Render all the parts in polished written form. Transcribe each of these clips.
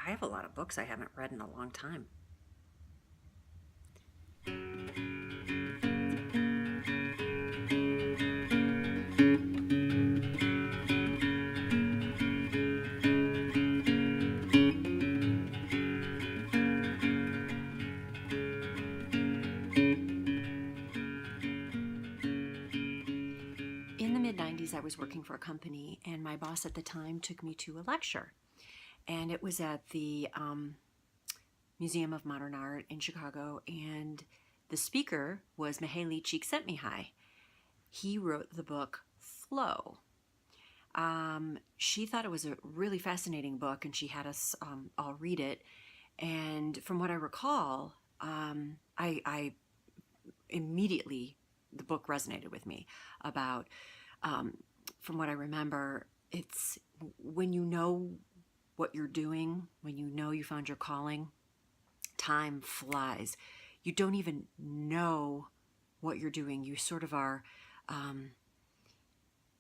I have a lot of books I haven't read in a long time. In the mid-90s, I was working for a company, and my boss at the time took me to a lecture. And it was at the Museum of Modern Art in Chicago, and the speaker was Mihaly Csikszentmihalyi. He wrote the book Flow. She thought it was a really fascinating book, and she had us all read it. And from what I recall, I immediately, the book resonated with me about, from what I remember, it's when you know what you're doing, when you know you found your calling, time flies. You don't even know what you're doing. You sort of are,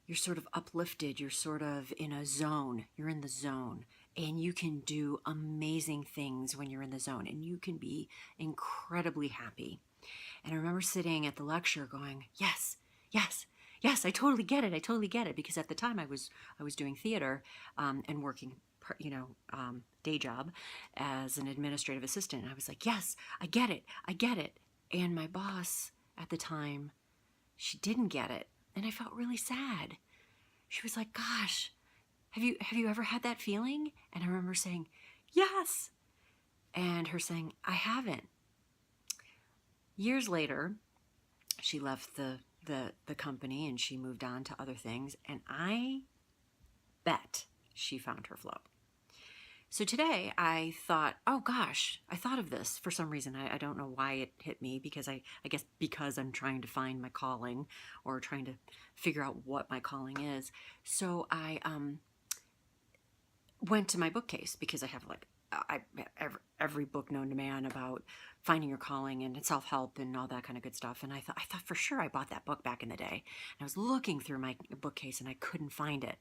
you're sort of uplifted. You're sort of in a zone. You're in the zone. And you can do amazing things when you're in the zone. And you can be incredibly happy. And I remember sitting at the lecture going, yes, yes, yes, I totally get it. I totally get it. Because at the time I was doing theater and working, day job as an administrative assistant. And I was like, yes, I get it. I get it. And my boss at the time, she didn't get it. And I felt really sad. She was like, gosh, have you ever had that feeling? And I remember saying, yes. And her saying, I haven't. Years later, she left the company and she moved on to other things. And I bet she found her flow. So today I thought, oh gosh, I thought of this for some reason. I don't know why it hit me, because I guess because I'm trying to find my calling or trying to figure out what my calling is. So I went to my bookcase, because I have every book known to man about finding your calling and self-help and all that kind of good stuff. And I thought for sure I bought that book back in the day. And I was looking through my bookcase and I couldn't find it.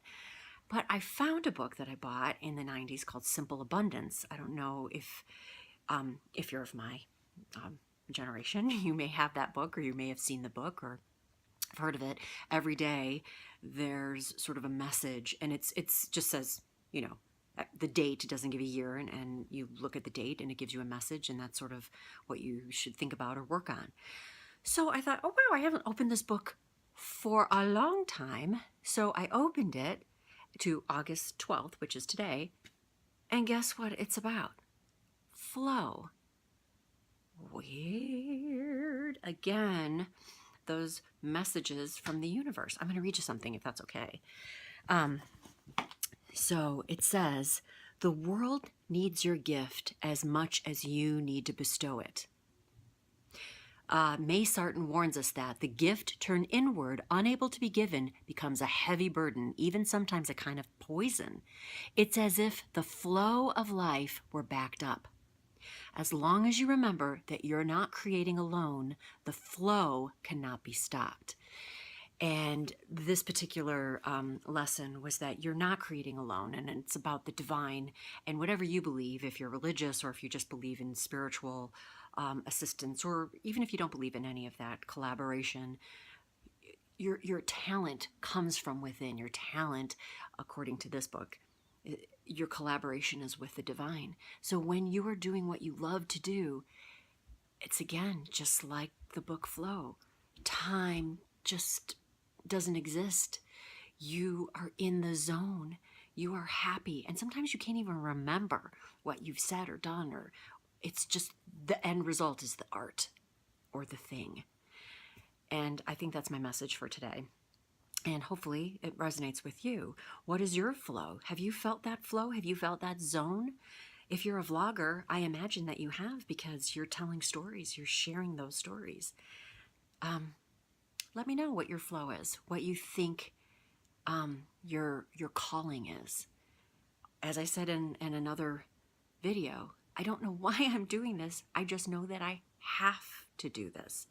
But I found a book that I bought in the 90s called Simple Abundance. I don't know if you're of my generation, you may have that book, or you may have seen the book, or have heard of it. Every day there's sort of a message, and it's just says, the date. It doesn't give a year, and you look at the date and it gives you a message, and that's sort of what you should think about or work on. So I thought, oh wow, I haven't opened this book for a long time. So I opened it to August 12th, which is today, and guess what it's about? Flow. Weird. Again, those messages from the universe. I'm going to read you something, if that's okay. So it says, the world needs your gift as much as you need to bestow it. May Sarton warns us that the gift turned inward, unable to be given, becomes a heavy burden, even sometimes a kind of poison. It's as if the flow of life were backed up. As long as you remember that you're not creating alone, the flow cannot be stopped. And this particular lesson was that you're not creating alone, and it's about the divine. And whatever you believe, if you're religious or if you just believe in spiritual assistance, or even if you don't believe in any of that, collaboration, your talent comes from within. Your talent, according to this book, your collaboration is with the divine. So when you are doing what you love to do, it's again just like the book Flow. Time just doesn't exist. You are in the zone. You are happy. And sometimes you can't even remember what you've said or done, or it's just the end result is the art or the thing. And I think that's my message for today. And hopefully it resonates with you. What is your flow? Have you felt that flow? Have you felt that zone? If you're a vlogger, I imagine that you have, because you're telling stories. You're sharing those stories. Let me know what your flow is, what you think your calling is. As I said in another video, I don't know why I'm doing this. I just know that I have to do this.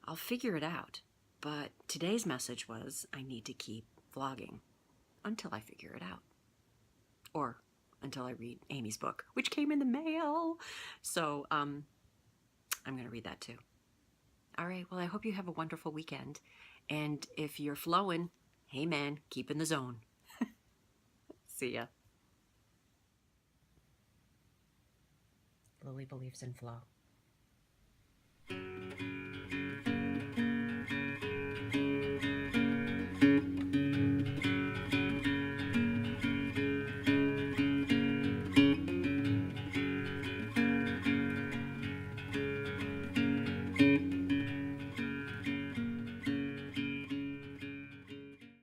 I'll figure it out. But today's message was I need to keep vlogging until I figure it out. Or until I read Amy's book, which came in the mail. So I'm going to read that too. All right, well, I hope you have a wonderful weekend. And if you're flowing, hey man, keep in the zone. See ya. Lily believes in flow.